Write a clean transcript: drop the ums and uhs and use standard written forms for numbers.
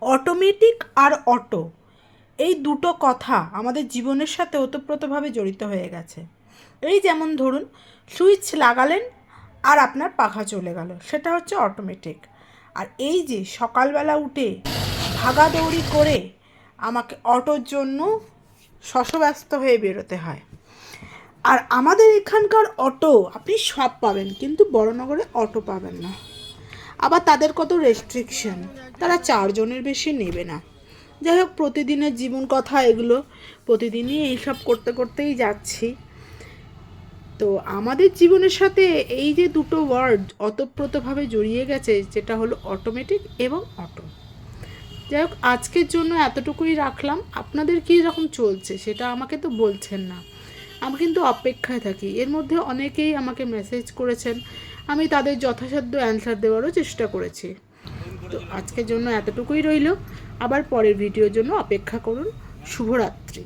Automatic আর auto, এই দুটো কথা আমাদের জীবনের সাথে ওতপ্রোতভাবে জড়িত হয়ে গেছে। এই যেমন ধরুন, সুইচ লাগালেন আর আপনার পাখা চলে গেল, সেটা হচ্ছে অটোমেটিক। আর এই যে সকালবেলা উঠে ভাগাদৌড়ি করে আমাকে অটোর জন্য শশব্যস্ত হয়ে বেরোতে হয়। আর আমাদের এখানকার অটো আপনি সব পাবেন, কিন্তু বড়নগরে অটো পাবেন না। আবার তাদের কত রেস্ট্রিকশন, তারা 4 জনের বেশি নেবে না। যাই হোক, প্রতিদিনের জীবন কথা এগুলো, প্রতিদিনই এইসব করতে করতেই যাচ্ছি। তো আমাদের জীবনের সাথে এই যে দুটো ওয়ার্ড ওতপ্রোতভাবে জড়িয়ে গেছে, যেটা হলো অটোমেটিক এবং অটো। যাই হোক, আজকের জন্য এতটুকুই রাখলাম। আপনাদের কী রকম চলছে সেটা আমাকে তো বলছেন না, আমি কিন্তু অপেক্ষায় থাকি। এর মধ্যে অনেকেই আমাকে মেসেজ করেছেন, আমি তাদের যথাসাধ্য অ্যান্সার দেওয়ারও চেষ্টা করেছি। তো আজকের জন্য এতটুকুই রইল, আবার পরের ভিডিওর জন্য অপেক্ষা করুন। শুভরাত্রি।